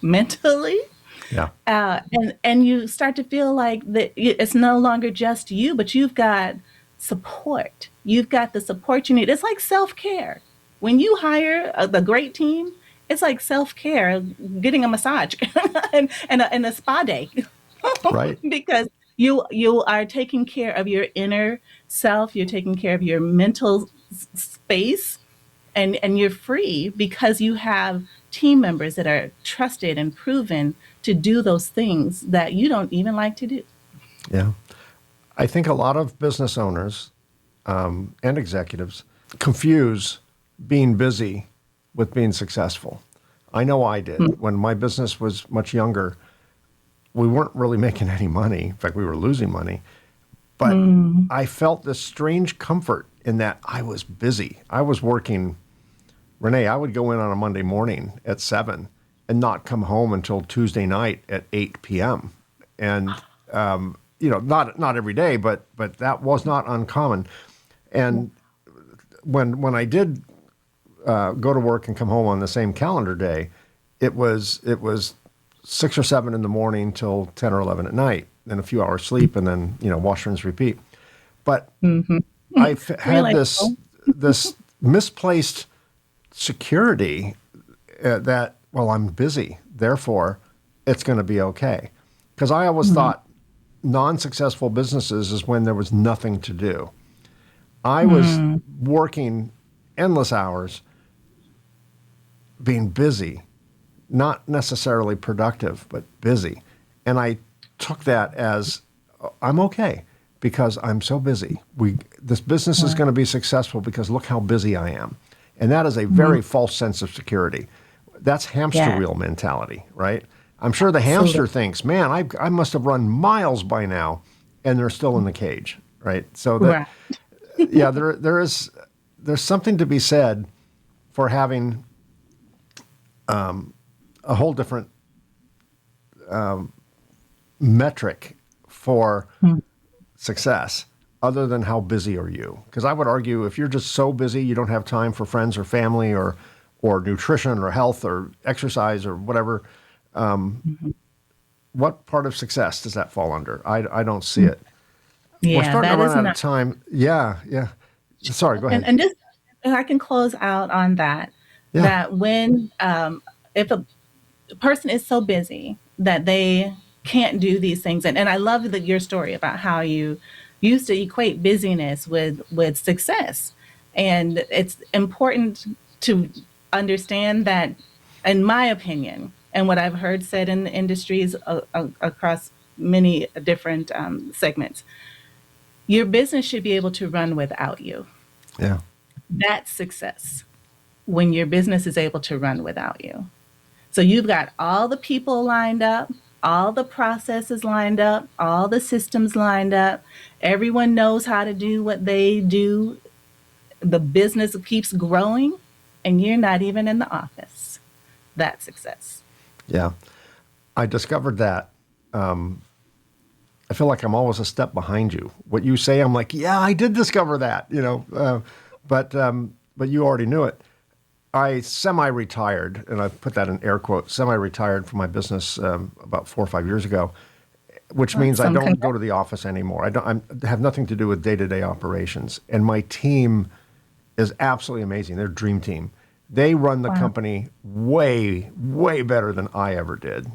mentally, Yeah. and you start to feel like that it's no longer just you, but you've got support. You've got the support you need. It's like self care. When you hire the great team, it's like self care, getting a massage and a spa day, Right. because you are taking care of your inner self. You're taking care of your mental space, and you're free because you have team members that are trusted and proven to do those things that you don't even like to do. Yeah. I think a lot of business owners and executives confuse being busy with being successful. I know I did. When my business was much younger, we weren't really making any money. In fact, we were losing money. But I felt this strange comfort in that I was busy. I was working. Renee, I would go in on a Monday morning at 7 and not come home until Tuesday night at 8 p.m. And not every day, but that was not uncommon. And when I did go to work and come home on the same calendar day, it was 6 or 7 in the morning till 10 or 11 at night, then a few hours sleep, and then wash, rinse, repeat. But I've had Relatable. this misplaced security that, well, I'm busy, therefore it's going to be okay. Because I always thought non-successful businesses is when there was nothing to do. I was working endless hours, being busy, not necessarily productive, but busy. And I took that as I'm okay because I'm so busy. This business is going to be successful because look how busy I am. And that is a very false sense of security. That's hamster Yeah, wheel mentality, right? I'm sure the absolutely. hamster thinks, man, I must have run miles by now, and they're still in the cage, right? So that, Right. yeah, there's something to be said for having a whole different metric for success other than how busy are you. Because I would argue if you're just so busy you don't have time for friends or family or nutrition or health or exercise or whatever, what part of success does that fall under? I don't see it. We're Yeah, starting to that run is out of not. time. Yeah, yeah. Sorry, go ahead. And just, and I can close out on that. Yeah. that when if a person is so busy that they can't do these things, and I love that your story about how you used to equate busyness with success, and it's important to understand that, in my opinion, and what I've heard said in the industries across many different segments, your business should be able to run without you. Yeah. That's success, when your business is able to run without you. So you've got all the people lined up, all the processes lined up, all the systems lined up. Everyone knows how to do what they do. The business keeps growing, and you're not even in the office. That's success. Yeah. I discovered that. I feel like I'm always a step behind you. What you say, I'm like, yeah, I did discover that, but you already knew it. I semi-retired, and I put that in air quotes, semi-retired from my business about 4 or 5 years ago, which means I Awesome. don't go to the office anymore. I have nothing to do with day-to-day operations. And my team is absolutely amazing. They're a dream team. They run the Wow. company way, way better than I ever did.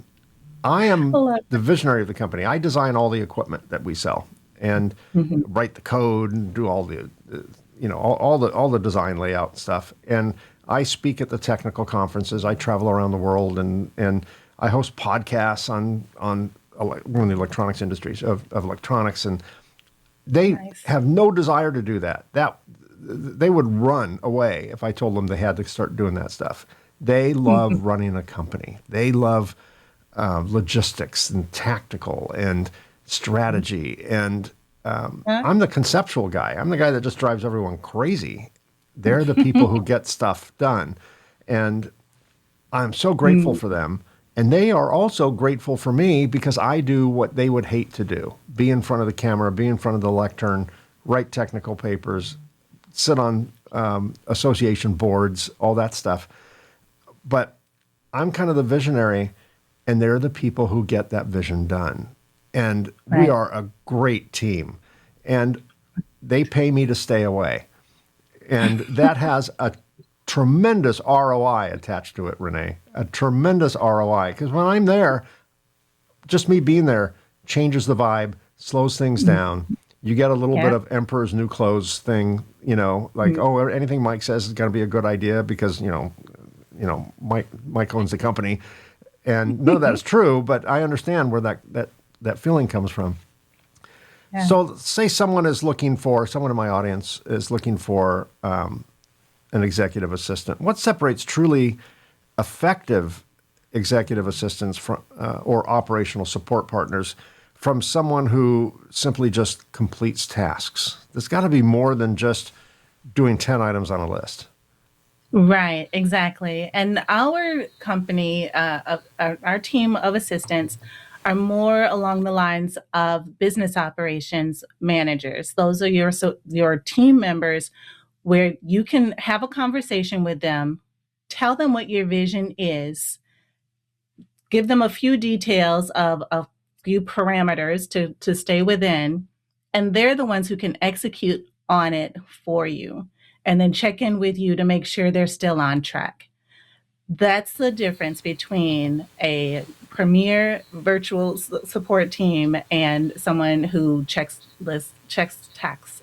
I am Love the visionary of the company. I design all the equipment that we sell and it. write the code and do all the, all the design layout stuff. And I speak at the technical conferences. I travel around the world and I host podcasts on we're in the electronics industries of electronics, and they Nice. have no desire to do that. They would run away if I told them they had to start doing that stuff. They love running a company. They love logistics and tactical and strategy. And Huh? I'm the conceptual guy. I'm the guy that just drives everyone crazy. They're the people who get stuff done. And I'm so grateful Mm, for them. And they are also grateful for me because I do what they would hate to do: be in front of the camera, be in front of the lectern, write technical papers, sit on association boards, all that stuff. But I'm kind of the visionary, and they're the people who get that vision done. And we right. are a great team. And they pay me to stay away. And that has a tremendous ROI attached to it, Renee. A tremendous ROI. Because when I'm there, just me being there changes the vibe, slows things down. You get a little bit Yeah. of Emperor's New Clothes thing, like, Mm, oh, anything Mike says is going to be a good idea because, Mike owns the company. And none of that is true, but I understand where that feeling comes from. yeah. So say someone in my audience is looking for an executive assistant. What separates truly effective executive assistants from, or operational support partners from someone who simply just completes tasks? There's got to be more than just doing 10 items on a list. Right, exactly. And our company, our team of assistants, are more along the lines of business operations managers. Those are your team members, where you can have a conversation with them, tell them what your vision is, give them a few details of a few parameters to stay within, and they're the ones who can execute on it for you, and then check in with you to make sure they're still on track. That's the difference between a premier virtual support team and someone who checks tasks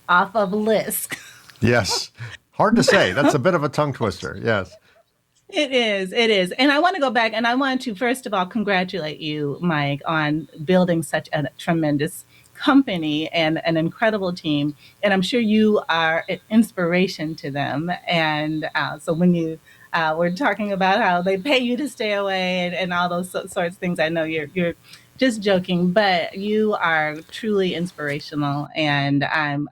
off of lists. Yes. Hard to say. That's a bit of a tongue twister. Yes. It is. It is. And I want to go back and I want to, first of all, congratulate you, Mike, on building such a tremendous company and an incredible team. And I'm sure you are an inspiration to them. And so when you were talking about how they pay you to stay away and all those sorts of things, I know you're just joking, but you are truly inspirational. And I'm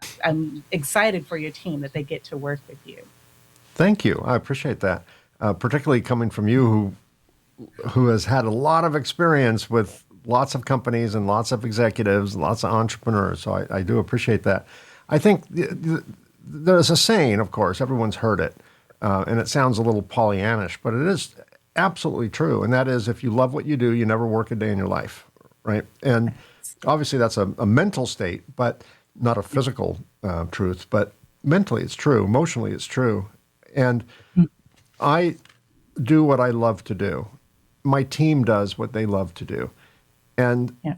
excited for your team that they get to work with you. Thank you. I appreciate that. Particularly coming from you who has had a lot of experience with lots of companies and lots of executives, lots of entrepreneurs. So I do appreciate that. I think there's a saying, of course, everyone's heard it, and it sounds a little Pollyannish, but it is absolutely true. And that is, if you love what you do, you never work a day in your life, right? And obviously that's a mental state, but not a physical truth, but mentally it's true. Emotionally it's true. And I do what I love to do. My team does what they love to do. And Yeah.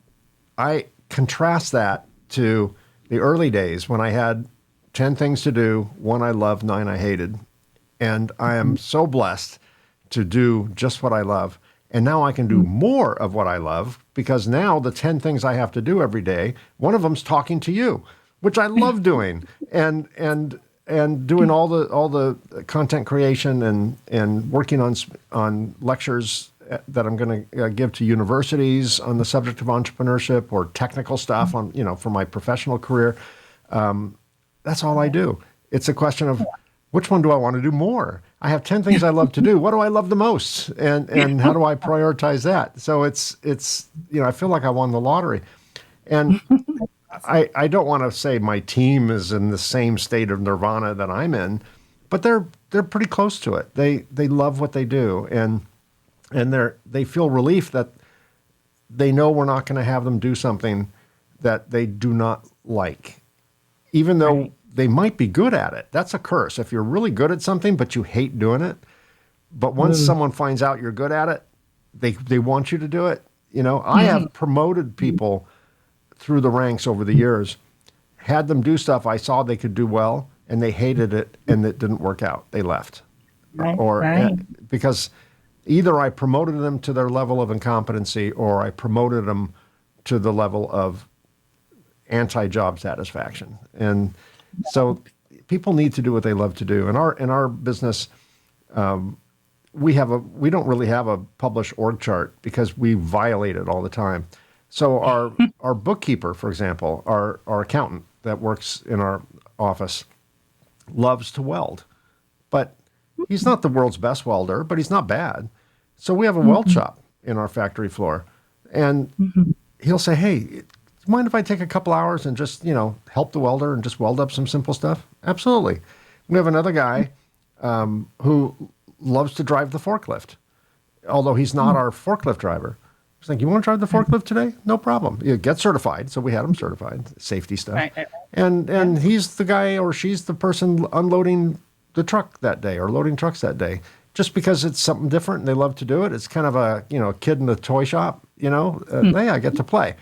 I contrast that to the early days when I had 10 things to do, one I loved, nine I hated. And I am so blessed to do just what I love. And now I can do more of what I love because now the 10 things I have to do every day, one of them's talking to you, which I love doing. And doing all the content creation and working on lectures that I'm going to give to universities on the subject of entrepreneurship or technical stuff on for my professional career. That's all I do. It's a question of which one do I want to do more? I have 10 things I love to do. What do I love the most? And how do I prioritize that? So it's I feel like I won the lottery. And I don't want to say my team is in the same state of nirvana that I'm in, but they're pretty close to it. They love what they do, and they feel relief that they know we're not going to have them do something that they do not like, even though Right. they might be good at it. That's a curse. If you're really good at something but you hate doing it, but once someone finds out you're good at it, they want you to do it. I have promoted people through the ranks over the years, had them do stuff I saw they could do well, and they hated it, and it didn't work out. They left. Right. Or Right. because either I promoted them to their level of incompetency or I promoted them to the level of anti-job satisfaction. And so people need to do what they love to do. In our business, we don't really have a published org chart because we violate it all the time. So our bookkeeper, for example, our accountant that works in our office loves to weld, but he's not the world's best welder, but he's not bad. So we have a weld shop in our factory floor, and he'll say, "Hey, do you mind if I take a couple hours and just help the welder and just weld up some simple stuff?" Absolutely. We have another guy who loves to drive the forklift, although he's not our forklift driver. He's like, "You want to drive the forklift today? No problem. You get certified." So we had him certified, safety stuff. Right. Right. And he's the guy or she's the person unloading the truck that day or loading trucks that day. Just because it's something different and they love to do it. It's kind of a kid in the toy shop. Hey, I get to play.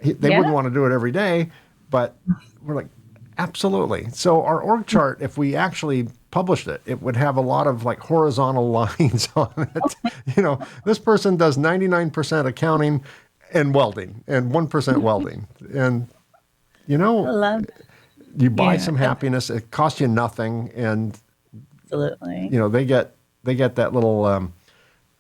They wouldn't want to do it every day, but we're like, absolutely. So our org chart, if we actually published it, it would have a lot of like horizontal lines on it. This person does 99% accounting and welding and 1% welding. And, I love it. you buy Yeah. some happiness. It costs you nothing. And, Absolutely. they get that little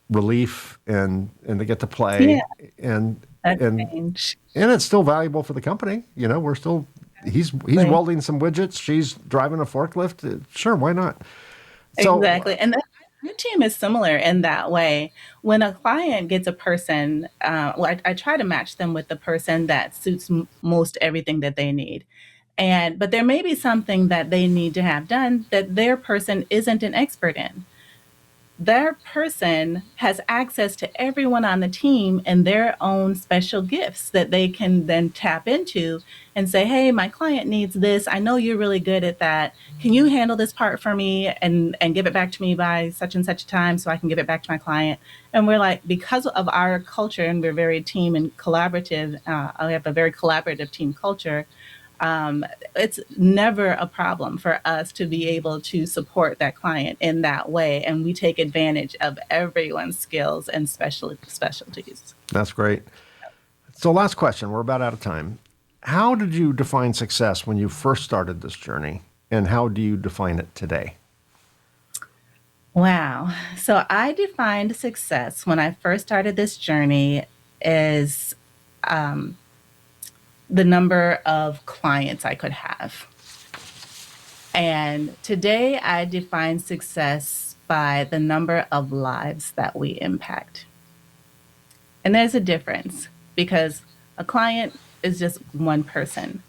relief and they get to play. Yeah. And, That and change. and it's still valuable for the company. We're still he's Right. welding some widgets. She's driving a forklift. Sure, why not? So Exactly. And your team is similar in that way. When a client gets a person, I try to match them with the person that suits most everything that they need. But there may be something that they need to have done that their person isn't an expert in. Their person has access to everyone on the team and their own special gifts that they can then tap into and say, "Hey, my client needs this. I know you're really good at that. Can you handle this part for me and give it back to me by such and such a time so I can give it back to my client?" And we're like, because of our culture, and we're very team and collaborative, we have a very collaborative team culture. It's never a problem for us to be able to support that client in that way. And we take advantage of everyone's skills and specialties. that's great. So last question. We're about out of time. How did you define success when you first started this journey, and how do you define it today? Wow. So I defined success when I first started this journey as the number of clients I could have. And today I define success by the number of lives that we impact. And there's a difference because a client is just one person.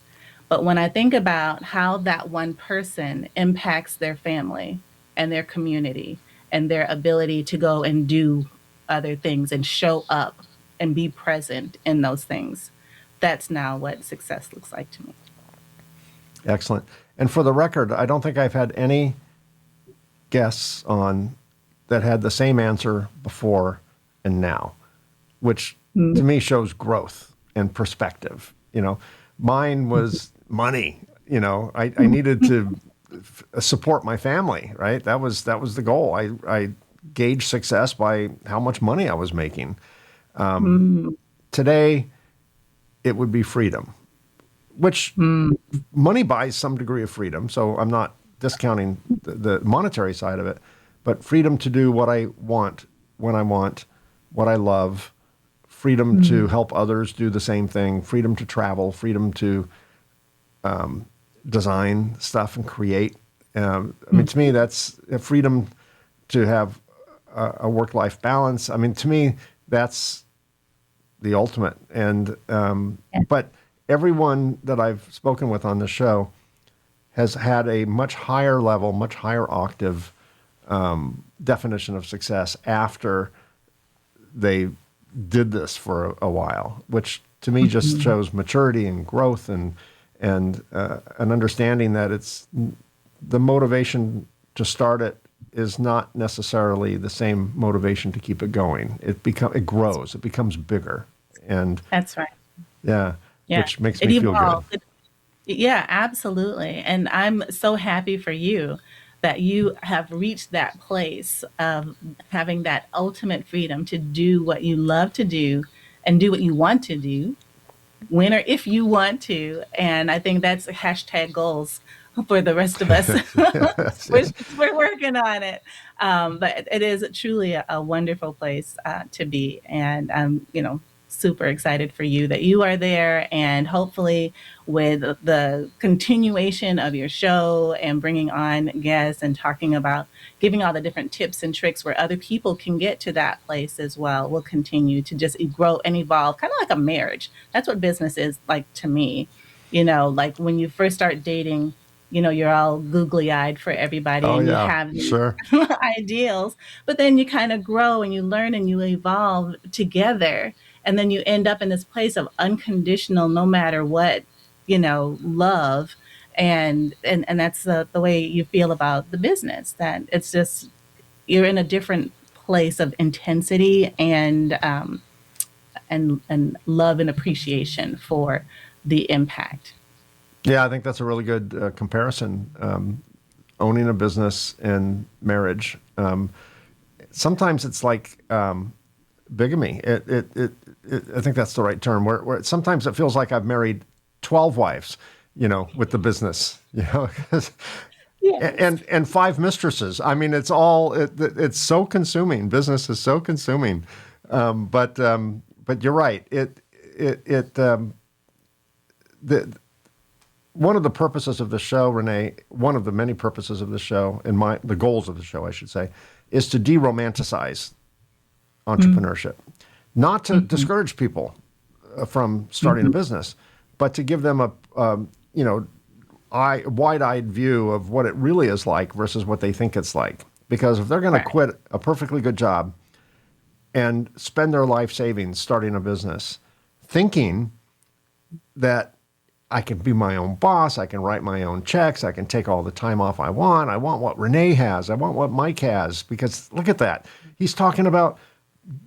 But when I think about how that one person impacts their family and their community and their ability to go and do other things and show up and be present in those things, that's now what success looks like to me. Excellent. And for the record, I don't think I've had any guests on that had the same answer before and now, which to me shows growth and perspective. Mine was money. I needed to support my family, right? That was the goal. I gauged success by how much money I was making. Today, it would be freedom, which money buys some degree of freedom. So I'm not discounting the monetary side of it, but freedom to do what I want, when I want, what I love, freedom to help others do the same thing, freedom to travel, freedom to design stuff and create. I mean, to me, that's a freedom to have a work-life balance. I mean, to me, that's the ultimate. And but everyone that I've spoken with on this show has had a much higher level, much higher octave definition of success after they did this for a while, which to me just shows maturity and growth and an understanding that it's the motivation to start it is not necessarily the same motivation to keep it going. It grows, it becomes bigger, and That's right. yeah, Yeah. which makes It me feel good. evolved. Yeah, absolutely. And I'm so happy for you that you have reached that place of having that ultimate freedom to do what you love to do and do what you want to do when or if you want to. And I think that's hashtag goals for the rest of us. We're working on it. But it is truly a wonderful place to be. And super excited for you that you are there. And hopefully, with the continuation of your show and bringing on guests and talking about giving all the different tips and tricks where other people can get to that place as well, we'll continue to just grow and evolve, kind of like a marriage. That's what business is like to me. Like when you first start dating, you're all googly eyed for everybody Oh and you yeah, have these sure. ideals, but then you kind of grow and you learn and you evolve together. And then you end up in this place of unconditional, no matter what, love. And that's the way you feel about the business, that it's just, you're in a different place of intensity and love and appreciation for the impact. Yeah, I think that's a really good comparison. Owning a business and marriage. Sometimes it's like bigamy. I think that's the right term. Where sometimes it feels like I've married 12 wives, with the business, Yes. and 5 mistresses. I mean, it's so consuming. Business is so consuming. But you're right. One of the purposes of the show, Renee, one of the many purposes of the show, and the goals of the show, I should say, is to de-romanticize entrepreneurship, not to discourage people from starting a business, but to give them a wide-eyed view of what it really is like versus what they think it's like. Because if they're going to Right. quit a perfectly good job and spend their life savings starting a business, thinking that I can be my own boss, I can write my own checks, I can take all the time off I want what Renee has, I want what Mike has, because look at that. He's talking about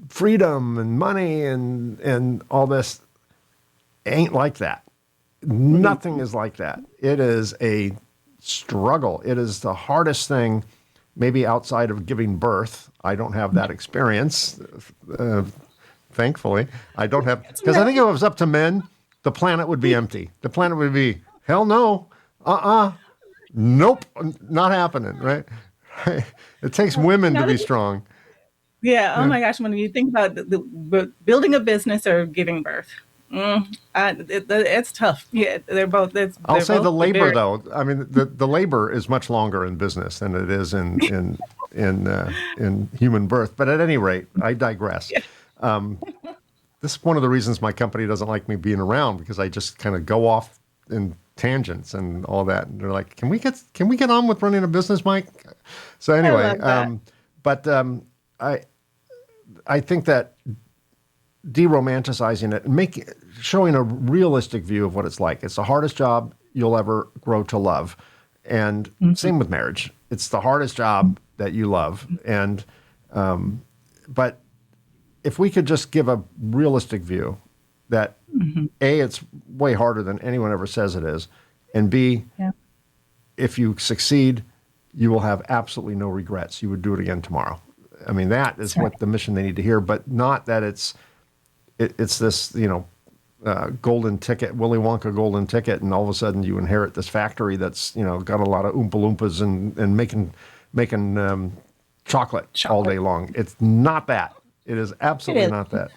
freedom and money and all this. Ain't like that. Nothing is like that. It is a struggle. It is the hardest thing, maybe outside of giving birth. I don't have that experience, thankfully. I don't have, because I think if it was up to men, the planet would be empty. The planet would be, hell no, nope, not happening, right? It takes women to Now be that you strong. Yeah. Oh Yeah. my gosh. When you think about building a business or giving birth, it's tough. Yeah, I'll they're say both the labor, very. though. I mean, the labor is much longer in business than it is in human birth. But at any rate, I digress. This is one of the reasons my company doesn't like me being around, because I just kind of go off in tangents and all that. And they're like, "Can we get on with running a business, Mike?" So I anyway, love that. but I think that de-romanticizing it and showing a realistic view of what it's like. It's the hardest job you'll ever grow to love. And same with marriage. It's the hardest job that you love. And but if we could just give a realistic view that A, it's way harder than anyone ever says it is, and B, if you succeed, you will have absolutely no regrets. You would do it again tomorrow. I mean, that is what the mission they need to hear, but not that it's this, golden ticket, Willy Wonka golden ticket, and all of a sudden you inherit this factory that's, got a lot of Oompa Loompas and making chocolate all day long. It's not that. It is absolutely not that.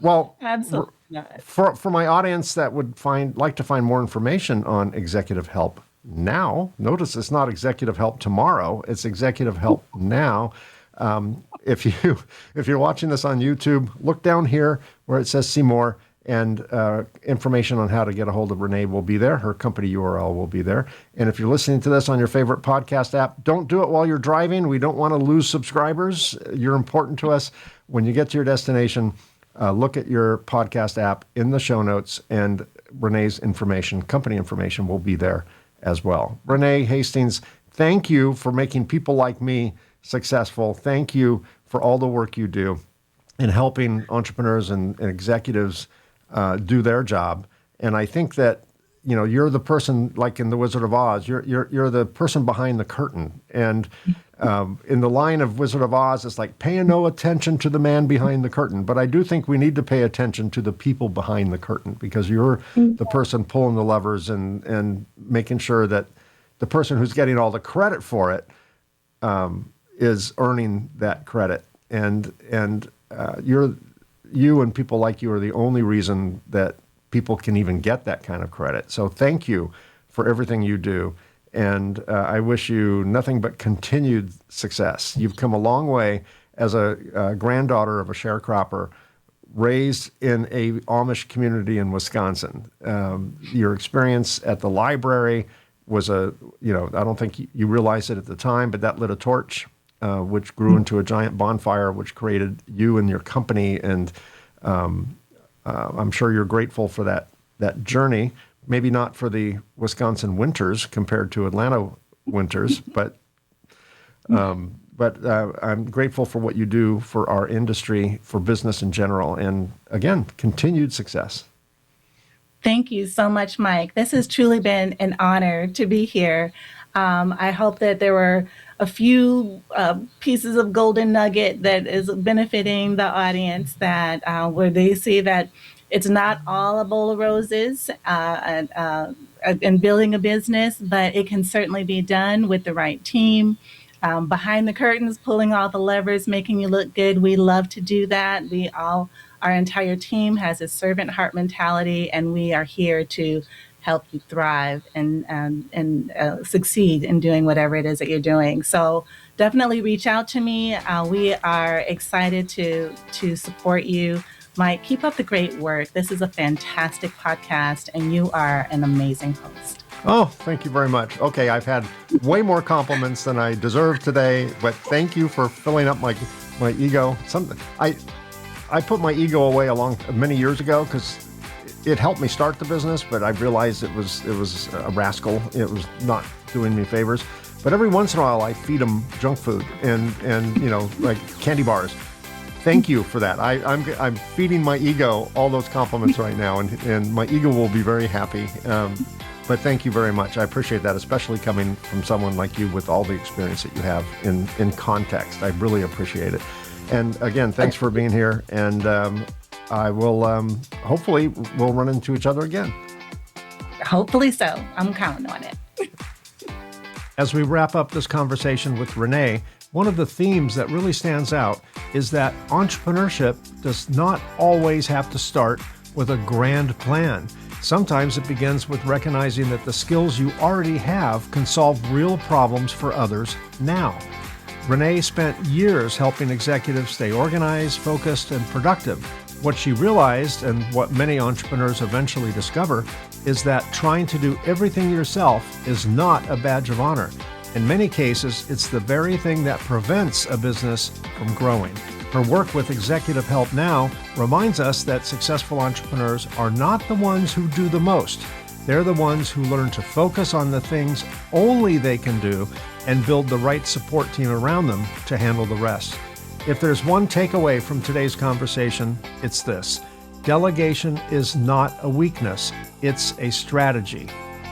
Well, absolutely not. For my audience that would like to find more information on executive help now, notice it's not executive help tomorrow, it's executive help now. If you're watching this on YouTube, look down here where it says see more, and information on how to get a hold of Renee will be there. Her company URL will be there. And if you're listening to this on your favorite podcast app, don't do it while you're driving. We don't want to lose subscribers. You're important to us. When you get to your destination, look at your podcast app in the show notes, and Renee's information, company information, will be there as well. Renee Hastings, thank you for making people like me successful. Thank you for all the work you do in helping entrepreneurs and executives do their job. And I think that, you're the person, like in The Wizard of Oz, you're the person behind the curtain. And in the line of Wizard of Oz, it's like paying no attention to the man behind the curtain. But I do think we need to pay attention to the people behind the curtain, because you're the person pulling the levers and making sure that the person who's getting all the credit for it is earning that credit. And you and people like you are the only reason that people can even get that kind of credit. So thank you for everything you do. And I wish you nothing but continued success. You've come a long way as a granddaughter of a sharecropper raised in a Amish community in Wisconsin. Your experience at the library was I don't think you realized it at the time, but that lit a torch, which grew into a giant bonfire, which created you and your company. And I'm sure you're grateful for that journey. Maybe not for the Wisconsin winters compared to Atlanta winters, but I'm grateful for what you do for our industry, for business in general, and again, continued success. Thank you so much, Mike. This has truly been an honor to be here. I hope that there were a few pieces of golden nugget that is benefiting the audience, that where they see that it's not all a bowl of roses and building a business, but it can certainly be done with the right team. Behind the curtains, pulling all the levers, making you look good. We love to do that. Our entire team has a servant heart mentality, and we are here to help you thrive and succeed in doing whatever it is that you're doing. So definitely reach out to me. We are excited to support you. Mike, keep up the great work. This is a fantastic podcast, and you are an amazing host. Oh, thank you very much. Okay, I've had way more compliments than I deserve today, but thank you for filling up my ego. I put my ego away many years ago because it helped me start the business, but I realized it was a rascal. It was not doing me favors. But every once in a while, I feed them junk food and like candy bars. Thank you for that. I'm feeding my ego all those compliments right now, and my ego will be very happy. But thank you very much. I appreciate that, especially coming from someone like you with all the experience that you have in context. I really appreciate it. And again, thanks for being here. And I will, hopefully, we'll run into each other again. Hopefully so. I'm counting on it. As we wrap up this conversation with Renee, one of the themes that really stands out is that entrepreneurship does not always have to start with a grand plan. Sometimes it begins with recognizing that the skills you already have can solve real problems for others now. Renee spent years helping executives stay organized, focused, and productive. What she realized, and what many entrepreneurs eventually discover, is that trying to do everything yourself is not a badge of honor. In many cases, it's the very thing that prevents a business from growing. Her work with Executive Help Now reminds us that successful entrepreneurs are not the ones who do the most. They're the ones who learn to focus on the things only they can do and build the right support team around them to handle the rest. If there's one takeaway from today's conversation, it's this: delegation is not a weakness, it's a strategy.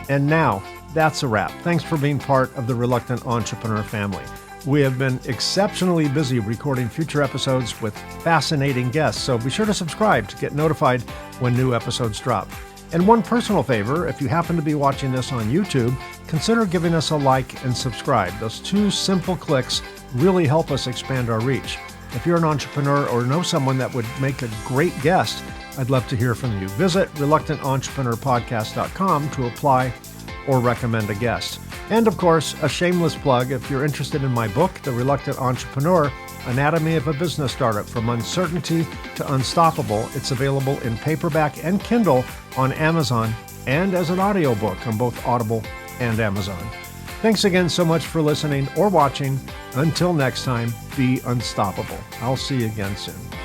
And now, that's a wrap. Thanks for being part of the Reluctant Entrepreneur family. We have been exceptionally busy recording future episodes with fascinating guests, so be sure to subscribe to get notified when new episodes drop. And one personal favor, if you happen to be watching this on YouTube, consider giving us a like and subscribe. Those two simple clicks really help us expand our reach. If you're an entrepreneur or know someone that would make a great guest, I'd love to hear from you. Visit reluctantentrepreneur.podcast.com to apply or recommend a guest. And of course, a shameless plug, if you're interested in my book, The Reluctant Entrepreneur, Anatomy of a Business Startup from Uncertainty to Unstoppable, it's available in paperback and Kindle on Amazon and as an audiobook on both Audible and Amazon. Thanks again so much for listening or watching. Until next time, be unstoppable. I'll see you again soon.